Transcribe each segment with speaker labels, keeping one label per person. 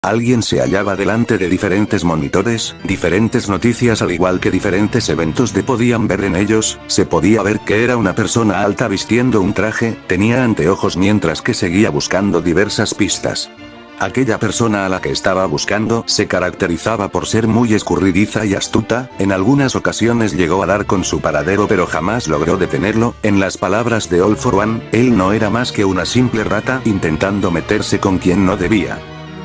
Speaker 1: Alguien se hallaba delante de diferentes monitores, diferentes noticias al igual que diferentes eventos de podían ver en ellos, se podía ver que era una persona alta vistiendo un traje, tenía anteojos mientras que seguía buscando diversas pistas. Aquella persona a la que estaba buscando se caracterizaba por ser muy escurridiza y astuta, en algunas ocasiones llegó a dar con su paradero pero jamás logró detenerlo, en las palabras de All for One, él no era más que una simple rata intentando meterse con quien no debía.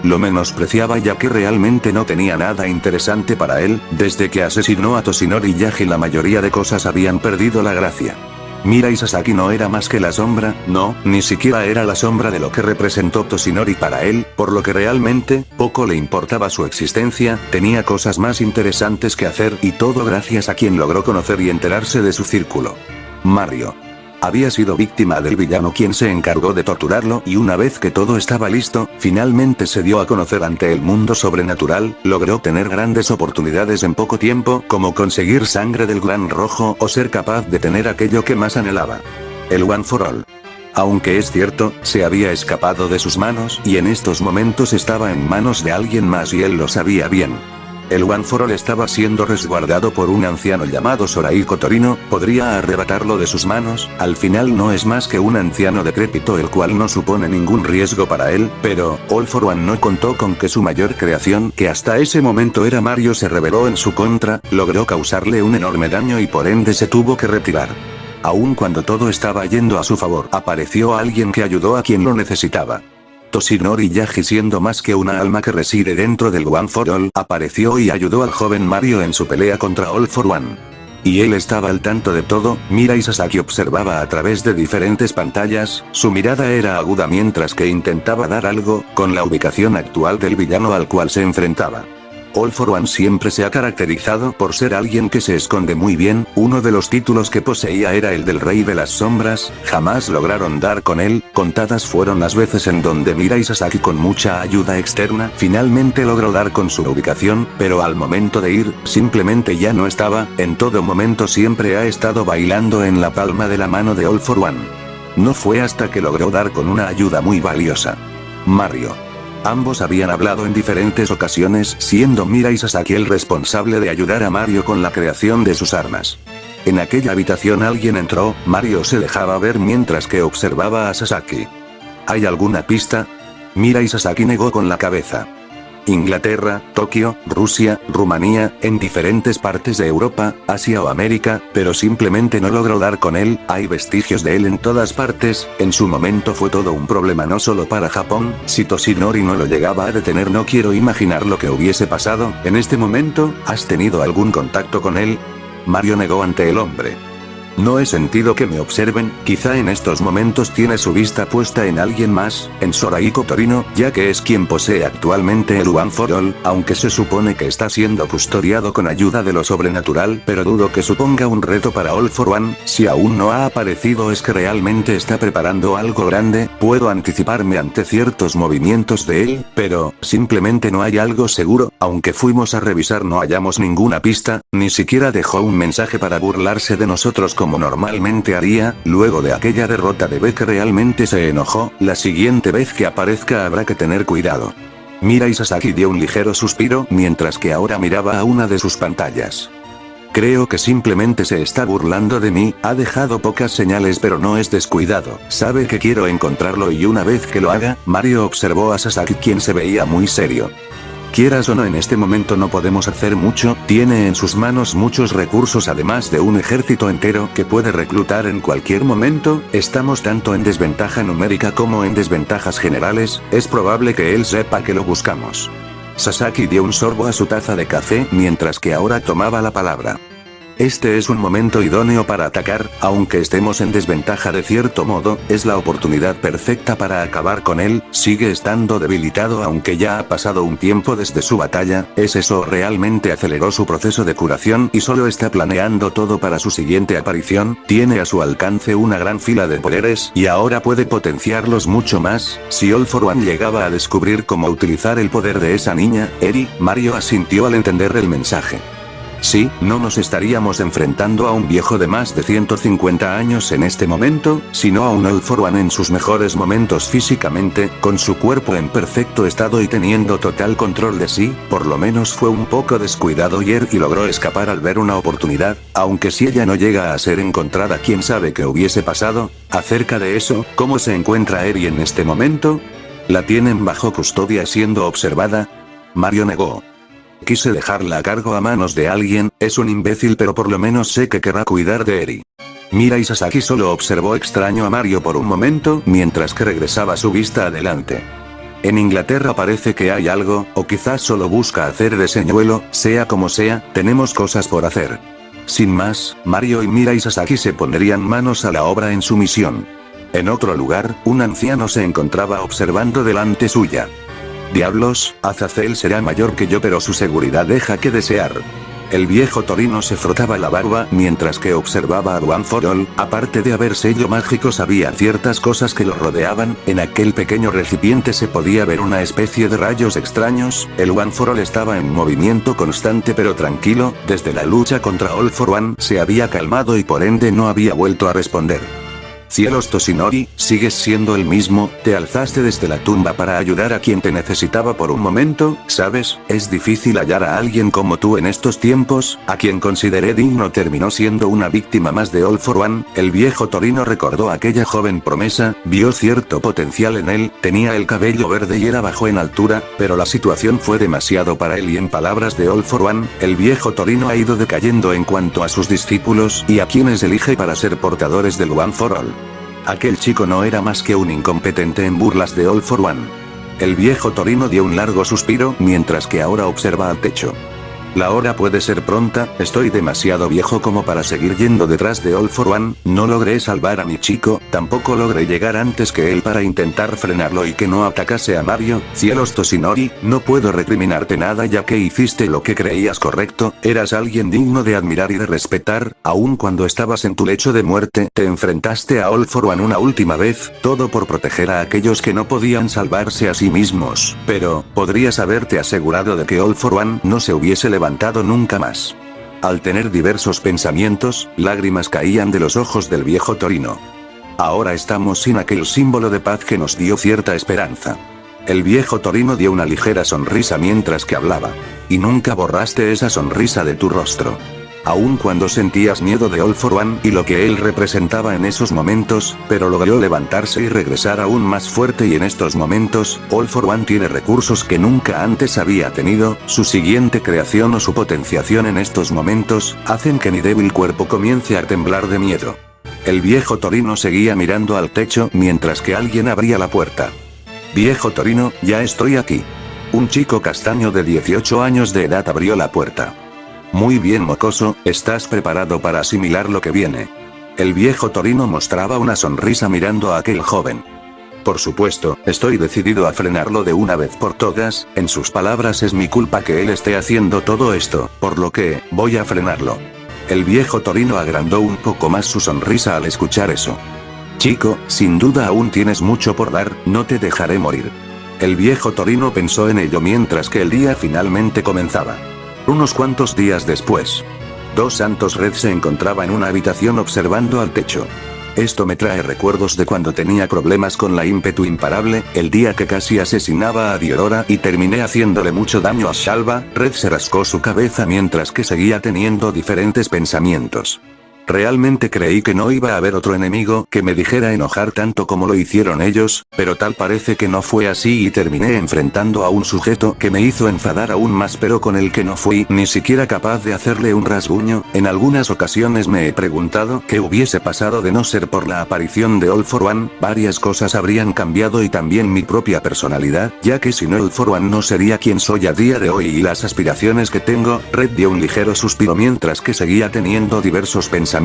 Speaker 1: Lo menospreciaba ya que realmente no tenía nada interesante para él, desde que asesinó a Toshinori Yagi la mayoría de cosas habían perdido la gracia. Mirai Sasaki no era más que la sombra, no, ni siquiera era la sombra de lo que representó Toshinori para él, por lo que realmente, poco le importaba su existencia, tenía cosas más interesantes que hacer y todo gracias a quien logró conocer y enterarse de su círculo. Mario. Había sido víctima del villano quien se encargó de torturarlo y una vez que todo estaba listo, finalmente se dio a conocer ante el mundo sobrenatural, logró tener grandes oportunidades en poco tiempo, como conseguir sangre del Gran Rojo o ser capaz de tener aquello que más anhelaba. El One for All. Aunque es cierto, se había escapado de sus manos y en estos momentos estaba en manos de alguien más y él lo sabía bien. El One for All estaba siendo resguardado por un anciano llamado Soraiko Torino, podría arrebatarlo de sus manos, al final no es más que un anciano decrépito el cual no supone ningún riesgo para él, pero, All for One no contó con que su mayor creación, que hasta ese momento era Mario, se rebeló en su contra, logró causarle un enorme daño y por ende se tuvo que retirar. Aun cuando todo estaba yendo a su favor, apareció alguien que ayudó a quien lo necesitaba. Toshinori Yagi, siendo más que una alma que reside dentro del One for All, apareció y ayudó al joven Mario en su pelea contra All for One. Y él estaba al tanto de todo, Mirai Sasaki observaba a través de diferentes pantallas, su mirada era aguda mientras que intentaba dar algo, con la ubicación actual del villano al cual se enfrentaba. All for One siempre se ha caracterizado por ser alguien que se esconde muy bien, uno de los títulos que poseía era el del Rey de las Sombras, jamás lograron dar con él, contadas fueron las veces en donde Mirai Sasaki con mucha ayuda externa, finalmente logró dar con su ubicación, pero al momento de ir, simplemente ya no estaba, en todo momento siempre ha estado bailando en la palma de la mano de All for One. No fue hasta que logró dar con una ayuda muy valiosa. Mario. Ambos habían hablado en diferentes ocasiones, siendo Mirai Sasaki el responsable de ayudar a Mario con la creación de sus armas. En aquella habitación alguien entró, Mario se dejaba ver mientras que observaba a Sasaki. ¿Hay alguna pista? Mirai Sasaki negó con la cabeza. Inglaterra, Tokio, Rusia, Rumanía, en diferentes partes de Europa, Asia o América, pero simplemente no logró dar con él, hay vestigios de él en todas partes, en su momento fue todo un problema no solo para Japón, si Toshinori no lo llegaba a detener no quiero imaginar lo que hubiese pasado, en este momento, ¿has tenido algún contacto con él? Mario negó ante el hombre. No he sentido que me observen, quizá en estos momentos tiene su vista puesta en alguien más, en Soraiko Torino, ya que es quien posee actualmente el One for All, aunque se supone que está siendo custodiado con ayuda de lo sobrenatural, pero dudo que suponga un reto para All for One, si aún no ha aparecido es que realmente está preparando algo grande, puedo anticiparme ante ciertos movimientos de él, pero, simplemente no hay algo seguro, aunque fuimos a revisar no hallamos ninguna pista, ni siquiera dejó un mensaje para burlarse de nosotros como normalmente haría, luego de aquella derrota de Beck realmente se enojó, la siguiente vez que aparezca habrá que tener cuidado. Mirai Sasaki dio un ligero suspiro mientras que ahora miraba a una de sus pantallas. Creo que simplemente se está burlando de mí, ha dejado pocas señales pero no es descuidado, sabe que quiero encontrarlo y una vez que lo haga, Mario observó a Sasaki quien se veía muy serio. Quieras o no en este momento no podemos hacer mucho, tiene en sus manos muchos recursos además de un ejército entero que puede reclutar en cualquier momento, estamos tanto en desventaja numérica como en desventajas generales, es probable que él sepa que lo buscamos. Sasaki dio un sorbo a su taza de café mientras que ahora tomaba la palabra. Este es un momento idóneo para atacar, aunque estemos en desventaja de cierto modo, es la oportunidad perfecta para acabar con él, sigue estando debilitado aunque ya ha pasado un tiempo desde su batalla, ¿es eso realmente aceleró su proceso de curación y solo está planeando todo para su siguiente aparición? Tiene a su alcance una gran fila de poderes y ahora puede potenciarlos mucho más, si All for One llegaba a descubrir cómo utilizar el poder de esa niña, Eri, Mario asintió al entender el mensaje. Sí, no nos estaríamos enfrentando a un viejo de más de 150 años en este momento, sino a un All For One en sus mejores momentos físicamente, con su cuerpo en perfecto estado y teniendo total control de sí. Por lo menos fue un poco descuidado ayer y logró escapar al ver una oportunidad, aunque si ella no llega a ser encontrada, quién sabe qué hubiese pasado. Acerca de eso, ¿cómo se encuentra Eri en este momento? ¿La tienen bajo custodia siendo observada? Mario negó. Quise dejarla a cargo a manos de alguien, es un imbécil, pero por lo menos sé que querrá cuidar de Eri. Mira, y Sasaki solo observó extraño a Mario por un momento, mientras que regresaba su vista adelante. En Inglaterra parece que hay algo, o quizás solo busca hacer de señuelo. Sea como sea, tenemos cosas por hacer. Sin más, Mario y Mira y Sasaki se pondrían manos a la obra en su misión. En otro lugar, un anciano se encontraba observando delante suya. Diablos, Azazel será mayor que yo, pero su seguridad deja que desear. El viejo Torino se frotaba la barba mientras que observaba a One For All. Aparte de haber sello mágico, sabía ciertas cosas que lo rodeaban. En aquel pequeño recipiente se podía ver una especie de rayos extraños. El One For All estaba en movimiento constante pero tranquilo. Desde la lucha contra All For One se había calmado y por ende no había vuelto a responder. Cielos, Toshinori, sigues siendo el mismo. Te alzaste desde la tumba para ayudar a quien te necesitaba por un momento. Sabes, es difícil hallar a alguien como tú en estos tiempos. A quien consideré digno terminó siendo una víctima más de All For One. El viejo Torino recordó a aquella joven promesa, vio cierto potencial en él, tenía el cabello verde y era bajo en altura, pero la situación fue demasiado para él y en palabras de All For One, el viejo Torino ha ido decayendo en cuanto a sus discípulos y a quienes elige para ser portadores del One For All. Aquel chico no era más que un incompetente en burlas de All For One. El viejo Torino dio un largo suspiro mientras que ahora observa al techo. La hora puede ser pronta, estoy demasiado viejo como para seguir yendo detrás de All For One, no logré salvar a mi chico, tampoco logré llegar antes que él para intentar frenarlo y que no atacase a Mario. Cielos, Toshinori, no puedo recriminarte nada ya que hiciste lo que creías correcto, eras alguien digno de admirar y de respetar, aun cuando estabas en tu lecho de muerte, te enfrentaste a All For One una última vez, todo por proteger a aquellos que no podían salvarse a sí mismos, pero, podrías haberte asegurado de que All For One no se hubiese levantado nunca más. Al tener diversos pensamientos, lágrimas caían de los ojos del viejo Torino. Ahora estamos sin aquel símbolo de paz que nos dio cierta esperanza. El viejo Torino dio una ligera sonrisa mientras que hablaba. Y nunca borraste esa sonrisa de tu rostro. Aun cuando sentías miedo de All For One y lo que él representaba en esos momentos, pero logró levantarse y regresar aún más fuerte, y en estos momentos, All For One tiene recursos que nunca antes había tenido. Su siguiente creación o su potenciación en estos momentos, hacen que mi débil cuerpo comience a temblar de miedo. El viejo Torino seguía mirando al techo mientras que alguien abría la puerta. Viejo Torino, ya estoy aquí. Un chico castaño de 18 años de edad abrió la puerta. Muy bien, mocoso, ¿estás preparado para asimilar lo que viene? El viejo Torino mostraba una sonrisa mirando a aquel joven. Por supuesto, estoy decidido a frenarlo de una vez por todas. En sus palabras, es mi culpa que él esté haciendo todo esto, por lo que, voy a frenarlo. El viejo Torino agrandó un poco más su sonrisa al escuchar eso. Chico, sin duda aún tienes mucho por dar, no te dejaré morir. El viejo Torino pensó en ello mientras que el día finalmente comenzaba. Unos cuantos días después, Dos Santos Red se encontraba en una habitación observando al techo. Esto me trae recuerdos de cuando tenía problemas con la ímpetu imparable, el día que casi asesinaba a Diodora y terminé haciéndole mucho daño a Shalva. Red se rascó su cabeza mientras que seguía teniendo diferentes pensamientos. Realmente creí que no iba a haber otro enemigo que me dijera enojar tanto como lo hicieron ellos, pero tal parece que no fue así y terminé enfrentando a un sujeto que me hizo enfadar aún más, pero con el que no fui ni siquiera capaz de hacerle un rasguño. En algunas ocasiones me he preguntado qué hubiese pasado de no ser por la aparición de All For One. Varias cosas habrían cambiado y también mi propia personalidad, ya que sin All For One no sería quien soy a día de hoy y las aspiraciones que tengo. Red dio un ligero suspiro mientras que seguía teniendo diversos pensamientos.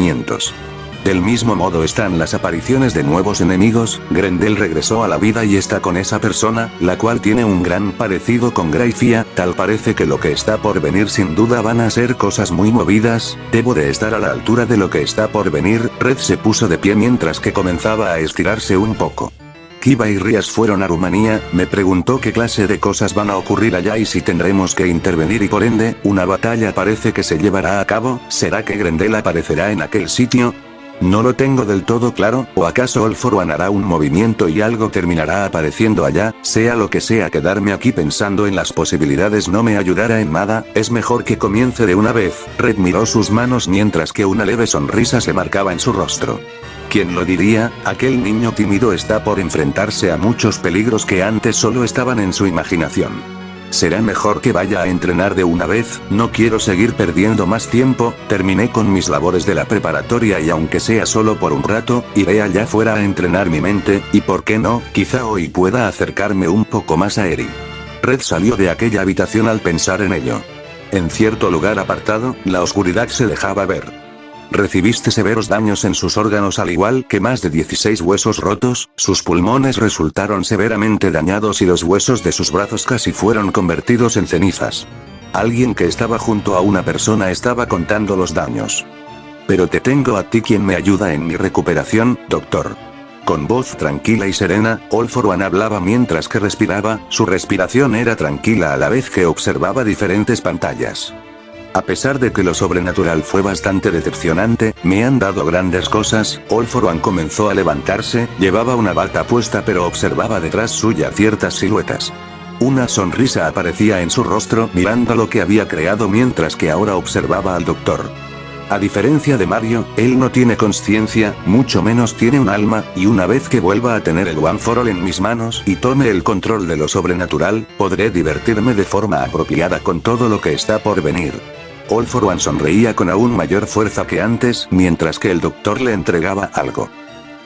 Speaker 1: Del mismo modo están las apariciones de nuevos enemigos. Grendel regresó a la vida y está con esa persona, la cual tiene un gran parecido con Grayfia. Tal parece que lo que está por venir sin duda van a ser cosas muy movidas. Debo de estar a la altura de lo que está por venir. Red se puso de pie mientras que comenzaba a estirarse un poco. Kiba y Rias fueron a Rumanía, me preguntó qué clase de cosas van a ocurrir allá y si tendremos que intervenir y por ende, una batalla parece que se llevará a cabo. ¿Será que Grendel aparecerá en aquel sitio? No lo tengo del todo claro, o acaso All For One hará un movimiento y algo terminará apareciendo allá. Sea lo que sea, quedarme aquí pensando en las posibilidades no me ayudará en nada, es mejor que comience de una vez. Red miró sus manos mientras que una leve sonrisa se marcaba en su rostro. ¿Quién lo diría? Aquel niño tímido está por enfrentarse a muchos peligros que antes solo estaban en su imaginación. Será mejor que vaya a entrenar de una vez, no quiero seguir perdiendo más tiempo, terminé con mis labores de la preparatoria y aunque sea solo por un rato, iré allá fuera a entrenar mi mente, y por qué no, quizá hoy pueda acercarme un poco más a Eri. Red salió de aquella habitación al pensar en ello. En cierto lugar apartado, la oscuridad se dejaba ver. Recibiste severos daños en sus órganos al igual que más de 16 huesos rotos, sus pulmones resultaron severamente dañados y los huesos de sus brazos casi fueron convertidos en cenizas. Alguien que estaba junto a una persona estaba contando los daños. Pero te tengo a ti quien me ayuda en mi recuperación, doctor. Con voz tranquila y serena, All For One hablaba mientras que respiraba, su respiración era tranquila a la vez que observaba diferentes pantallas. A pesar de que lo sobrenatural fue bastante decepcionante, me han dado grandes cosas. All For One comenzó a levantarse, llevaba una bata puesta pero observaba detrás suya ciertas siluetas. Una sonrisa aparecía en su rostro mirando lo que había creado mientras que ahora observaba al doctor. A diferencia de Mario, él no tiene conciencia, mucho menos tiene un alma, y una vez que vuelva a tener el One For All en mis manos y tome el control de lo sobrenatural, podré divertirme de forma apropiada con todo lo que está por venir. All For One sonreía con aún mayor fuerza que antes, mientras que el doctor le entregaba algo.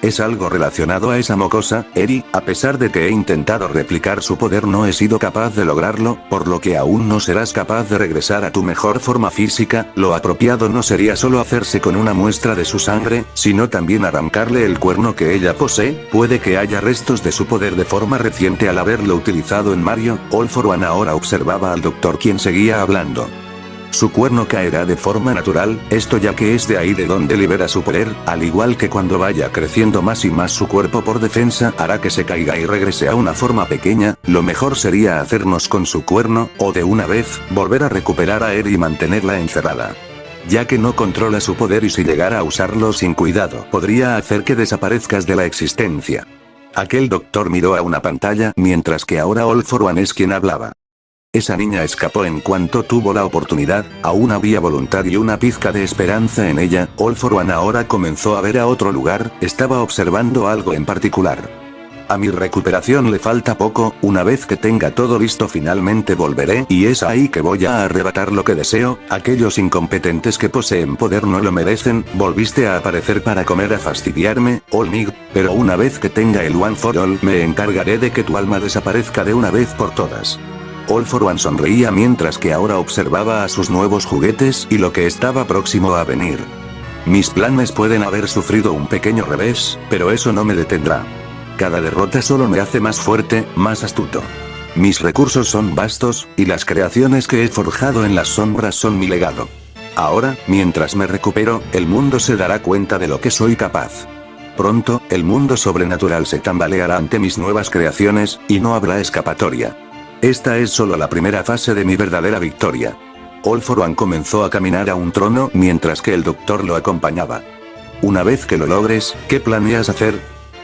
Speaker 1: Es algo relacionado a esa mocosa, Eri, a pesar de que he intentado replicar su poder no he sido capaz de lograrlo, por lo que aún no serás capaz de regresar a tu mejor forma física. Lo apropiado no sería solo hacerse con una muestra de su sangre, sino también arrancarle el cuerno que ella posee, puede que haya restos de su poder de forma reciente al haberlo utilizado en Mario. All For One ahora observaba al doctor quien seguía hablando. Su cuerno caerá de forma natural, esto ya que es de ahí de donde libera su poder, al igual que cuando vaya creciendo más y más su cuerpo por defensa hará que se caiga y regrese a una forma pequeña. Lo mejor sería hacernos con su cuerno, o de una vez, volver a recuperar a Eri y mantenerla encerrada. Ya que no controla su poder y si llegara a usarlo sin cuidado podría hacer que desaparezcas de la existencia. Aquel doctor miró a una pantalla mientras que ahora All For One es quien hablaba. Esa niña escapó en cuanto tuvo la oportunidad, aún había voluntad y una pizca de esperanza en ella. All For One ahora comenzó a ver a otro lugar, estaba observando algo en particular. A mi recuperación le falta poco, una vez que tenga todo listo finalmente volveré y es ahí que voy a arrebatar lo que deseo. Aquellos incompetentes que poseen poder no lo merecen. Volviste a aparecer para comer a fastidiarme, All Mig, pero una vez que tenga el One For All me encargaré de que tu alma desaparezca de una vez por todas. All For One sonreía mientras que ahora observaba a sus nuevos juguetes y lo que estaba próximo a venir. Mis planes pueden haber sufrido un pequeño revés, pero eso no me detendrá. Cada derrota solo me hace más fuerte, más astuto. Mis recursos son vastos, y las creaciones que he forjado en las sombras son mi legado. Ahora, mientras me recupero, el mundo se dará cuenta de lo que soy capaz. Pronto, el mundo sobrenatural se tambaleará ante mis nuevas creaciones, y no habrá escapatoria. Esta es solo la primera fase de mi verdadera victoria. All For One comenzó a caminar a un trono mientras que el doctor lo acompañaba. Una vez que lo logres, ¿qué planeas hacer?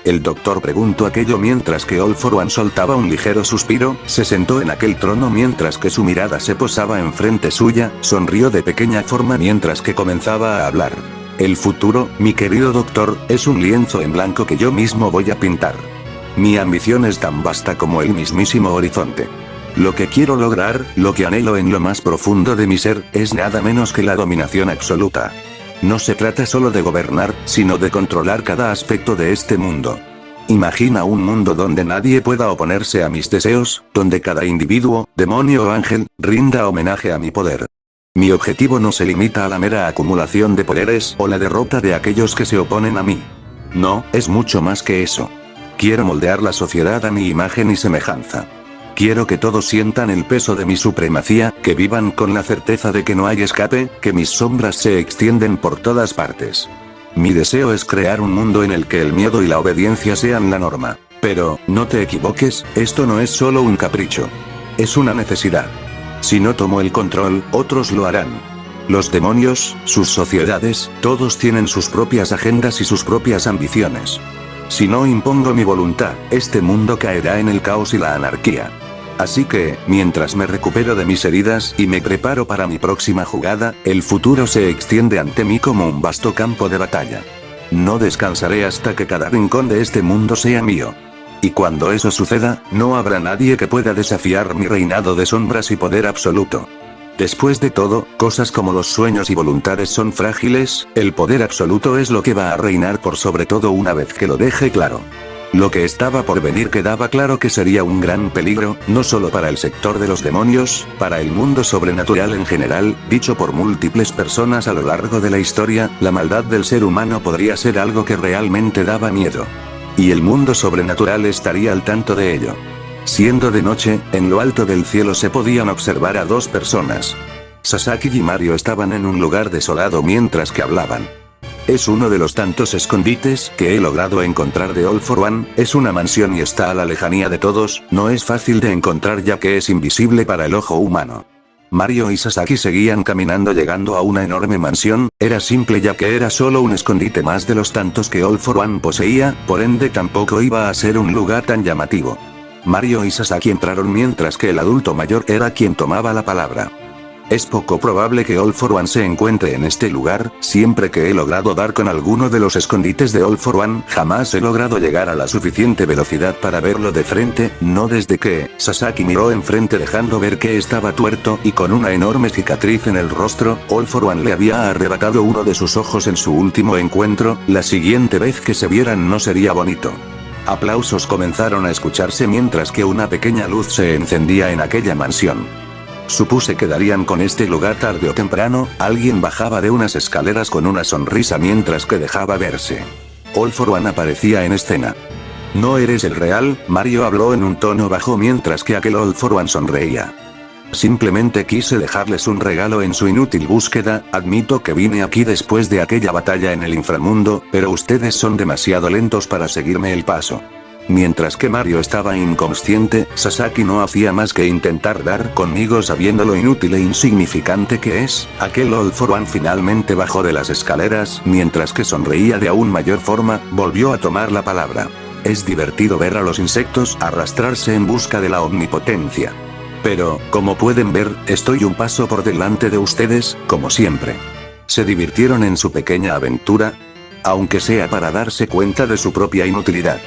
Speaker 1: El doctor preguntó aquello mientras que All For One soltaba un ligero suspiro, se sentó en aquel trono mientras que su mirada se posaba enfrente suya, sonrió de pequeña forma mientras que comenzaba a hablar. El futuro, mi querido doctor, es un lienzo en blanco que yo mismo voy a pintar. Mi ambición es tan vasta como el mismísimo horizonte. Lo que quiero lograr, lo que anhelo en lo más profundo de mi ser, es nada menos que la dominación absoluta. No se trata solo de gobernar, sino de controlar cada aspecto de este mundo. Imagina un mundo donde nadie pueda oponerse a mis deseos, donde cada individuo, demonio o ángel, rinda homenaje a mi poder. Mi objetivo no se limita a la mera acumulación de poderes o la derrota de aquellos que se oponen a mí. No, es mucho más que eso. Quiero moldear la sociedad a mi imagen y semejanza. Quiero que todos sientan el peso de mi supremacía, que vivan con la certeza de que no hay escape, que mis sombras se extienden por todas partes. Mi deseo es crear un mundo en el que el miedo y la obediencia sean la norma. Pero, no te equivoques, esto no es solo un capricho. Es una necesidad. Si no tomo el control, otros lo harán. Los demonios, sus sociedades, todos tienen sus propias agendas y sus propias ambiciones. Si no impongo mi voluntad, este mundo caerá en el caos y la anarquía. Así que, mientras me recupero de mis heridas y me preparo para mi próxima jugada, el futuro se extiende ante mí como un vasto campo de batalla. No descansaré hasta que cada rincón de este mundo sea mío. Y cuando eso suceda, no habrá nadie que pueda desafiar mi reinado de sombras y poder absoluto. Después de todo, cosas como los sueños y voluntades son frágiles, el poder absoluto es lo que va a reinar por sobre todo una vez que lo deje claro. Lo que estaba por venir quedaba claro que sería un gran peligro, no solo para el sector de los demonios, para el mundo sobrenatural en general, dicho por múltiples personas a lo largo de la historia, la maldad del ser humano podría ser algo que realmente daba miedo. Y el mundo sobrenatural estaría al tanto de ello. Siendo de noche, en lo alto del cielo se podían observar a dos personas. Sasaki y Mario estaban en un lugar desolado mientras que hablaban. Es uno de los tantos escondites que he logrado encontrar de All for One, es una mansión y está a la lejanía de todos, no es fácil de encontrar ya que es invisible para el ojo humano. Mario y Sasaki seguían caminando llegando a una enorme mansión, era simple ya que era solo un escondite más de los tantos que All for One poseía, por ende tampoco iba a ser un lugar tan llamativo. Mario y Sasaki entraron mientras que el adulto mayor era quien tomaba la palabra. Es poco probable que All for One se encuentre en este lugar, siempre que he logrado dar con alguno de los escondites de All for One, jamás he logrado llegar a la suficiente velocidad para verlo de frente, no desde que, Sasaki miró enfrente dejando ver que estaba tuerto y con una enorme cicatriz en el rostro, All for One le había arrebatado uno de sus ojos en su último encuentro, la siguiente vez que se vieran no sería bonito. Aplausos comenzaron a escucharse mientras que una pequeña luz se encendía en aquella mansión. Supuse que darían con este lugar tarde o temprano, alguien bajaba de unas escaleras con una sonrisa mientras que dejaba verse. All for One aparecía en escena. ¿No eres el real? Mario habló en un tono bajo mientras que aquel All for One sonreía. Simplemente quise dejarles un regalo en su inútil búsqueda, admito que vine aquí después de aquella batalla en el inframundo, pero ustedes son demasiado lentos para seguirme el paso. Mientras que Mario estaba inconsciente, Sasaki no hacía más que intentar dar conmigo sabiendo lo inútil e insignificante que es, aquel All for One finalmente bajó de las escaleras, mientras que sonreía de aún mayor forma, volvió a tomar la palabra. Es divertido ver a los insectos arrastrarse en busca de la omnipotencia. Pero, como pueden ver, estoy un paso por delante de ustedes, como siempre. ¿Se divirtieron en su pequeña aventura? Aunque sea para darse cuenta de su propia inutilidad.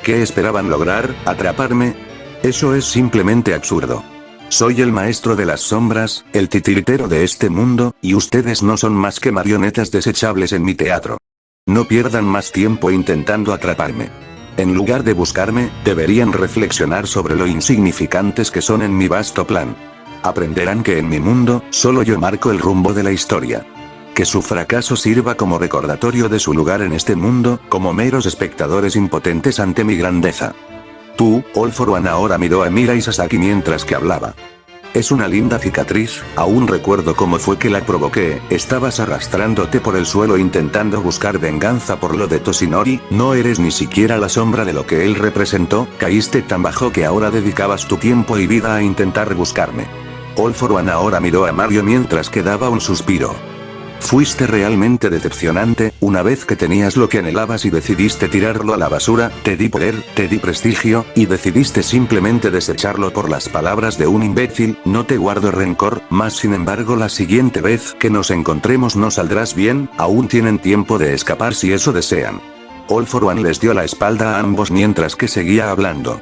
Speaker 1: ¿Qué esperaban lograr? ¿Atraparme? Eso es simplemente absurdo. Soy el maestro de las sombras, el titiritero de este mundo, y ustedes no son más que marionetas desechables en mi teatro. No pierdan más tiempo intentando atraparme. En lugar de buscarme, deberían reflexionar sobre lo insignificantes que son en mi vasto plan. Aprenderán que en mi mundo, solo yo marco el rumbo de la historia. Que su fracaso sirva como recordatorio de su lugar en este mundo, como meros espectadores impotentes ante mi grandeza. Tú, All for One ahora miró a Mira y Sasaki mientras que hablaba. Es una linda cicatriz, aún recuerdo cómo fue que la provoqué, estabas arrastrándote por el suelo intentando buscar venganza por lo de Toshinori, no eres ni siquiera la sombra de lo que él representó, caíste tan bajo que ahora dedicabas tu tiempo y vida a intentar buscarme. All for One ahora miró a Mario mientras que daba un suspiro. Fuiste realmente decepcionante, una vez que tenías lo que anhelabas y decidiste tirarlo a la basura, te di poder, te di prestigio, y decidiste simplemente desecharlo por las palabras de un imbécil, no te guardo rencor, mas sin embargo la siguiente vez que nos encontremos no saldrás bien, aún tienen tiempo de escapar si eso desean. All for One les dio la espalda a ambos mientras que seguía hablando.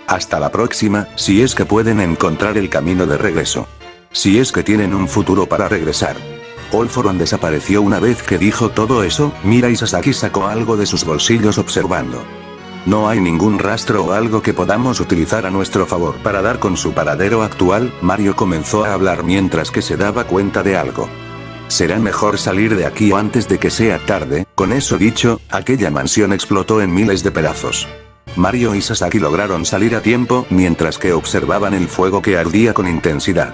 Speaker 1: Hasta la próxima, si es que pueden encontrar el camino de regreso. Si es que tienen un futuro para regresar. All for One desapareció una vez que dijo todo eso, Mira y Sasaki sacó algo de sus bolsillos observando. No hay ningún rastro o algo que podamos utilizar a nuestro favor para dar con su paradero actual, Mario comenzó a hablar mientras que se daba cuenta de algo. Será mejor salir de aquí antes de que sea tarde, con eso dicho, aquella mansión explotó en miles de pedazos. Mario y Sasaki lograron salir a tiempo mientras que observaban el fuego que ardía con intensidad.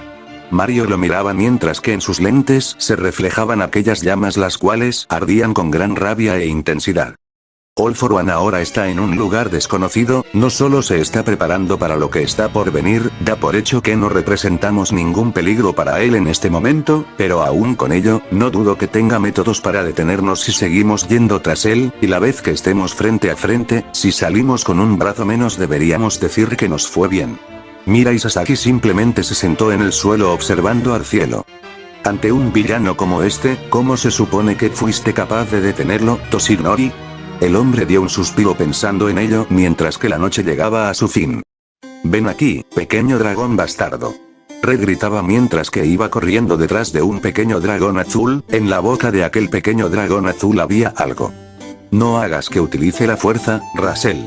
Speaker 1: Mario lo miraba mientras que en sus lentes se reflejaban aquellas llamas las cuales ardían con gran rabia e intensidad. All for One ahora está en un lugar desconocido, no solo se está preparando para lo que está por venir, da por hecho que no representamos ningún peligro para él en este momento, pero aún con ello, no dudo que tenga métodos para detenernos si seguimos yendo tras él, y la vez que estemos frente a frente, si salimos con un brazo menos deberíamos decir que nos fue bien. Mira, y Sasaki simplemente se sentó en el suelo observando al cielo. Ante un villano como este, ¿cómo se supone que fuiste capaz de detenerlo, Toshinori? El hombre dio un suspiro pensando en ello mientras que la noche llegaba a su fin. Ven aquí, pequeño dragón bastardo. Red gritaba mientras que iba corriendo detrás de un pequeño dragón azul, en la boca de aquel pequeño dragón azul había algo. No hagas que utilice la fuerza, Rasel.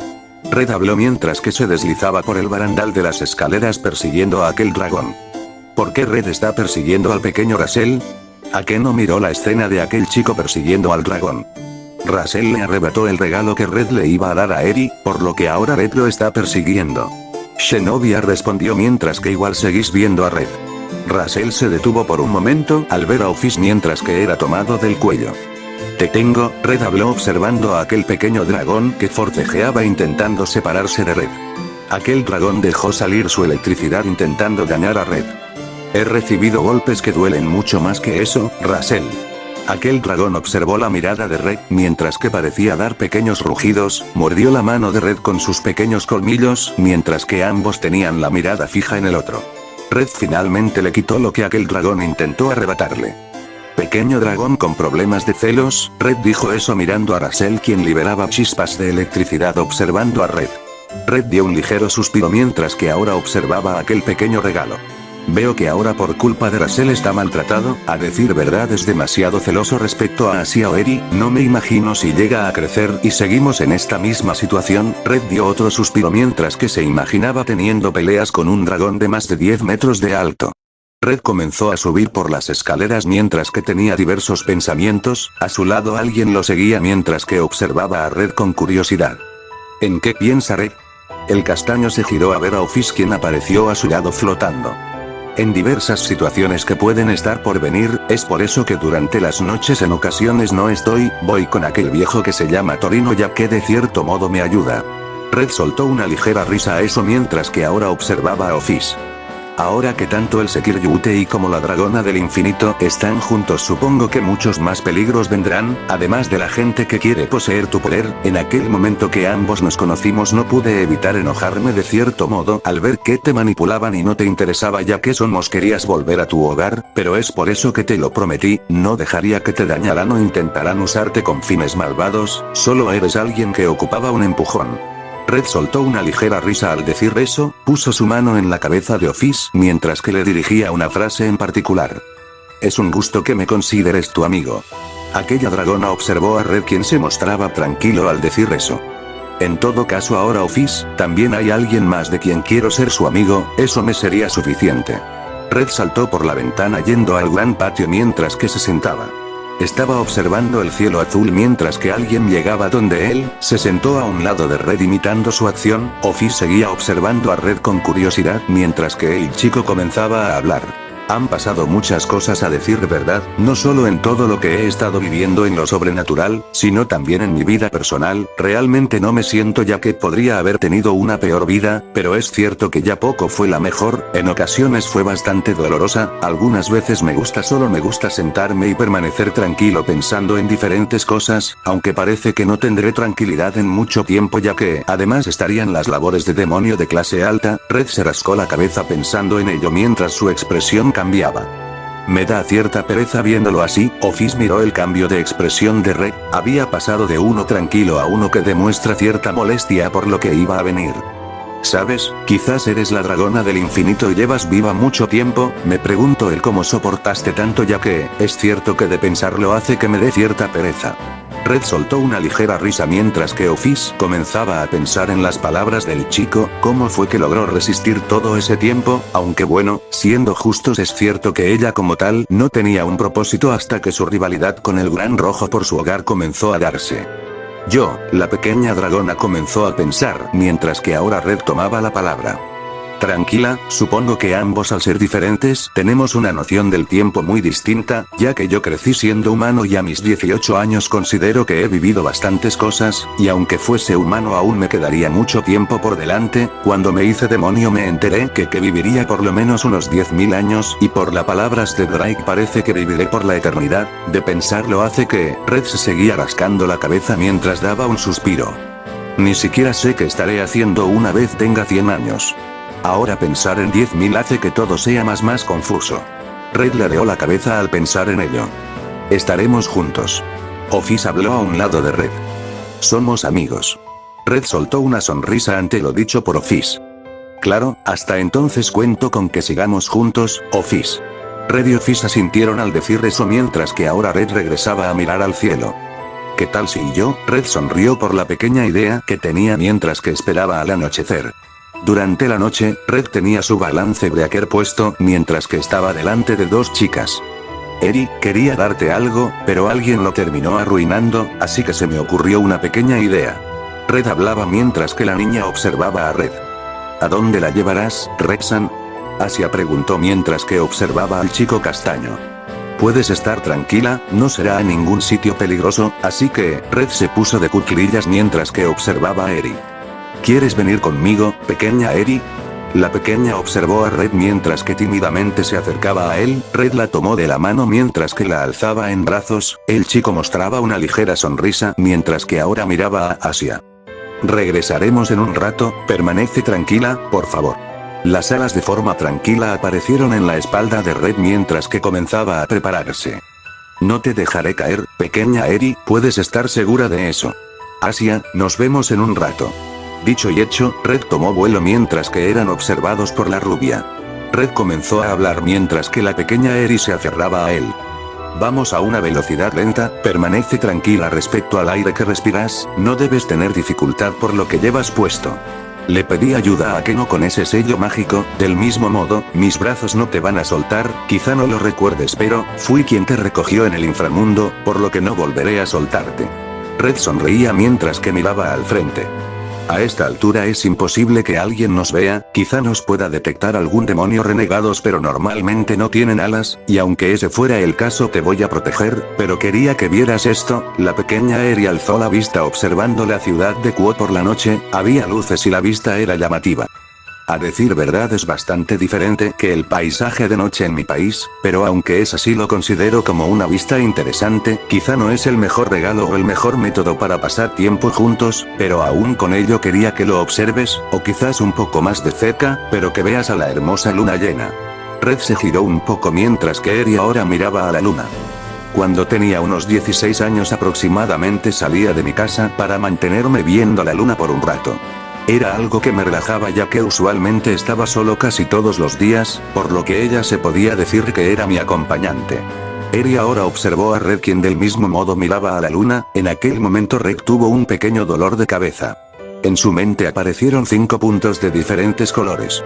Speaker 1: Red habló mientras que se deslizaba por el barandal de las escaleras persiguiendo a aquel dragón. ¿Por qué Red está persiguiendo al pequeño Rasel? ¿A qué no miró la escena de aquel chico persiguiendo al dragón? Rasel le arrebató el regalo que Red le iba a dar a Eri, por lo que ahora Red lo está persiguiendo. Shenobia respondió mientras que igual seguís viendo a Red. Rasel se detuvo por un momento al ver a Office mientras que era tomado del cuello. Te tengo, Red habló observando a aquel pequeño dragón que forcejeaba intentando separarse de Red. Aquel dragón dejó salir su electricidad intentando dañar a Red. He recibido golpes que duelen mucho más que eso, Rasel. Aquel dragón observó la mirada de Red, mientras que parecía dar pequeños rugidos, mordió la mano de Red con sus pequeños colmillos, mientras que ambos tenían la mirada fija en el otro. Red finalmente le quitó lo que aquel dragón intentó arrebatarle. Pequeño dragón con problemas de celos, Red dijo eso mirando a Rasel quien liberaba chispas de electricidad observando a Red. Red dio un ligero suspiro mientras que ahora observaba aquel pequeño regalo. Veo que ahora por culpa de Rasel está maltratado, a decir verdad es demasiado celoso respecto a Asia o Eri, no me imagino si llega a crecer y seguimos en esta misma situación. Red dio otro suspiro mientras que se imaginaba teniendo peleas con un dragón de más de 10 metros de alto. Red comenzó a subir por las escaleras mientras que tenía diversos pensamientos, a su lado alguien lo seguía mientras que observaba a Red con curiosidad. ¿En qué piensa Red? El castaño se giró a ver a Office quien apareció a su lado flotando. En diversas situaciones que pueden estar por venir, es por eso que durante las noches en ocasiones no voy con aquel viejo que se llama Torino ya que de cierto modo me ayuda. Red soltó una ligera risa a eso mientras que ahora observaba a Office. Ahora que tanto el Sekiryutei como la dragona del infinito están juntos supongo que muchos más peligros vendrán, además de la gente que quiere poseer tu poder. En aquel momento que ambos nos conocimos no pude evitar enojarme de cierto modo al ver que te manipulaban y no te interesaba ya que somos querías volver a tu hogar, pero es por eso que te lo prometí, no dejaría que te dañaran o intentaran usarte con fines malvados, solo eres alguien que ocupaba un empujón. Red soltó una ligera risa al decir eso, puso su mano en la cabeza de Office mientras que le dirigía una frase en particular. Es un gusto que me consideres tu amigo. Aquella dragona observó a Red quien se mostraba tranquilo al decir eso. En todo caso ahora Office, también hay alguien más de quien quiero ser su amigo, eso me sería suficiente. Red saltó por la ventana yendo al gran patio mientras que se sentaba. Estaba observando el cielo azul mientras que alguien llegaba donde él, se sentó a un lado de Red imitando su acción. Office seguía observando a Red con curiosidad mientras que el chico comenzaba a hablar. Han pasado muchas cosas a decir verdad, no solo en todo lo que he estado viviendo en lo sobrenatural, sino también en mi vida personal. Realmente no me siento ya que podría haber tenido una peor vida, pero es cierto que ya poco fue la mejor, en ocasiones fue bastante dolorosa, algunas veces me gusta sentarme y permanecer tranquilo pensando en diferentes cosas, aunque parece que no tendré tranquilidad en mucho tiempo ya que, además estarían las labores de demonio de clase alta. Red se rascó la cabeza pensando en ello mientras su expresión cambiaba. Me da cierta pereza viéndolo así. Office miró el cambio de expresión de Red, había pasado de uno tranquilo a uno que demuestra cierta molestia por lo que iba a venir. ¿Sabes? Quizás eres la dragona del infinito y llevas viva mucho tiempo, me pregunto el cómo soportaste tanto ya que, es cierto que de pensarlo hace que me dé cierta pereza. Red soltó una ligera risa mientras que Office comenzaba a pensar en las palabras del chico, cómo fue que logró resistir todo ese tiempo, aunque bueno, siendo justos es cierto que ella como tal no tenía un propósito hasta que su rivalidad con el Gran Rojo por su hogar comenzó a darse. La pequeña dragona comenzó a pensar mientras que ahora Red tomaba la palabra. Tranquila, supongo que ambos al ser diferentes tenemos una noción del tiempo muy distinta, ya que yo crecí siendo humano y a mis 18 años considero que he vivido bastantes cosas, y aunque fuese humano aún me quedaría mucho tiempo por delante. Cuando me hice demonio me enteré que viviría por lo menos unos 10.000 años, y por las palabras de Drake parece que viviré por la eternidad. De pensarlo hace que... Red se seguía rascando la cabeza mientras daba un suspiro. Ni siquiera sé qué estaré haciendo una vez tenga 100 años. Ahora pensar en 10.000 hace que todo sea más confuso. Red ladeó la cabeza al pensar en ello. Estaremos juntos. Office habló a un lado de Red. Somos amigos. Red soltó una sonrisa ante lo dicho por Office. Claro, hasta entonces cuento con que sigamos juntos, Office. Red y Office asintieron al decir eso mientras que ahora Red regresaba a mirar al cielo. ¿Qué tal si yo? Red sonrió por la pequeña idea que tenía mientras que esperaba al anochecer. Durante la noche, Red tenía su balance breaker puesto mientras que estaba delante de dos chicas. Eri, quería darte algo, pero alguien lo terminó arruinando, así que se me ocurrió una pequeña idea. Red hablaba mientras que la niña observaba a Red. ¿A dónde la llevarás, Red-san? Asia preguntó mientras que observaba al chico castaño. Puedes estar tranquila, no será a ningún sitio peligroso, así que... Red se puso de cuclillas mientras que observaba a Eri. ¿Quieres venir conmigo, pequeña Eri? La pequeña observó a Red mientras que tímidamente se acercaba a él. Red la tomó de la mano mientras que la alzaba en brazos. El chico mostraba una ligera sonrisa mientras que ahora miraba a Asia. Regresaremos en un rato, permanece tranquila, por favor. Las alas de forma tranquila aparecieron en la espalda de Red mientras que comenzaba a prepararse. No te dejaré caer, pequeña Eri, puedes estar segura de eso. Asia, nos vemos en un rato. Dicho y hecho, Red tomó vuelo mientras que eran observados por la rubia. Red comenzó a hablar mientras que la pequeña Eri se aferraba a él. Vamos a una velocidad lenta, permanece tranquila respecto al aire que respiras, no debes tener dificultad por lo que llevas puesto. Le pedí ayuda a Keno con ese sello mágico, del mismo modo, mis brazos no te van a soltar, quizá no lo recuerdes pero, fui quien te recogió en el inframundo, por lo que no volveré a soltarte. Red sonreía mientras que miraba al frente. A esta altura es imposible que alguien nos vea, quizá nos pueda detectar algún demonio renegados pero normalmente no tienen alas, y aunque ese fuera el caso te voy a proteger, pero quería que vieras esto. La pequeña Eri alzó la vista observando la ciudad de Kuo por la noche, había luces y la vista era llamativa. A decir verdad es bastante diferente que el paisaje de noche en mi país, pero aunque es así lo considero como una vista interesante, quizá no es el mejor regalo o el mejor método para pasar tiempo juntos, pero aún con ello quería que lo observes, o quizás un poco más de cerca, pero que veas a la hermosa luna llena. Red se giró un poco mientras que Eri ahora miraba a la luna. Cuando tenía unos 16 años aproximadamente salía de mi casa para mantenerme viendo la luna por un rato. Era algo que me relajaba ya que usualmente estaba solo casi todos los días, por lo que ella se podía decir que era mi acompañante. Eri ahora observó a Red quien del mismo modo miraba a la luna. En aquel momento Red tuvo un pequeño dolor de cabeza. En su mente aparecieron 5 puntos de diferentes colores.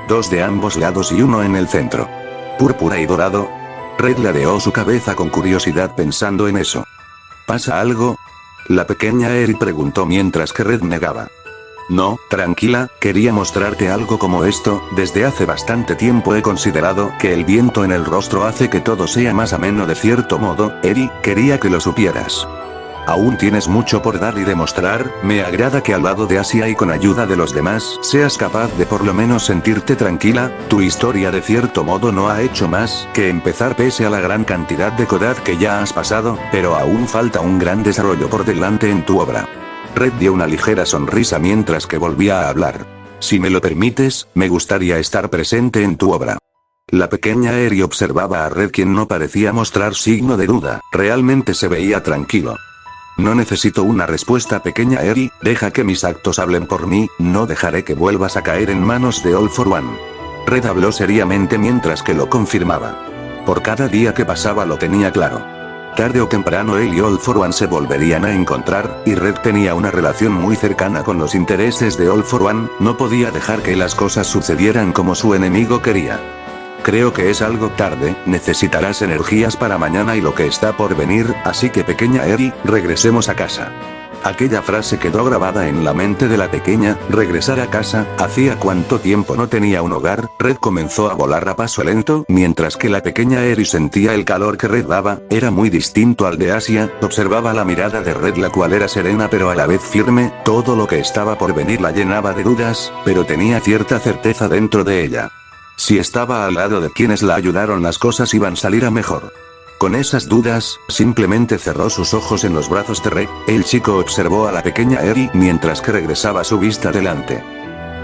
Speaker 1: 2 de ambos lados y 1 en el centro. Púrpura y dorado. Red ladeó su cabeza con curiosidad pensando en eso. ¿Pasa algo? La pequeña Eri preguntó mientras que Red negaba. No, tranquila, quería mostrarte algo como esto. Desde hace bastante tiempo he considerado que el viento en el rostro hace que todo sea más ameno de cierto modo. Eri, quería que lo supieras. Aún tienes mucho por dar y demostrar, me agrada que al lado de Asia y con ayuda de los demás seas capaz de por lo menos sentirte tranquila. Tu historia de cierto modo no ha hecho más que empezar pese a la gran cantidad de Kodath que ya has pasado, pero aún falta un gran desarrollo por delante en tu obra. Red dio una ligera sonrisa mientras que volvía a hablar. Si me lo permites, me gustaría estar presente en tu obra. La pequeña Eri observaba a Red quien no parecía mostrar signo de duda, realmente se veía tranquilo. No necesito una respuesta pequeña Eri, deja que mis actos hablen por mí, no dejaré que vuelvas a caer en manos de All for One. Red habló seriamente mientras que lo confirmaba. Por cada día que pasaba lo tenía claro. Tarde o temprano él y All for One se volverían a encontrar, y Red tenía una relación muy cercana con los intereses de All for One, no podía dejar que las cosas sucedieran como su enemigo quería. Creo que es algo tarde, necesitarás energías para mañana y lo que está por venir, así que pequeña Eri, regresemos a casa. Aquella frase quedó grabada en la mente de la pequeña. Regresar a casa. Hacía cuánto tiempo no tenía un hogar. Red comenzó a volar a paso lento, mientras que la pequeña Eri sentía el calor que Red daba. Era muy distinto al de Asia. Observaba la mirada de Red, la cual era serena pero a la vez firme. Todo lo que estaba por venir la llenaba de dudas, pero tenía cierta certeza dentro de ella. Si estaba al lado de quienes la ayudaron, las cosas iban a salir a mejor. Con esas dudas, simplemente cerró sus ojos en los brazos de Red. El chico observó a la pequeña Eri mientras que regresaba su vista delante.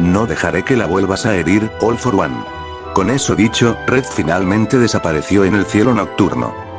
Speaker 1: No dejaré que la vuelvas a herir, All for One. Con eso dicho, Red finalmente desapareció en el cielo nocturno.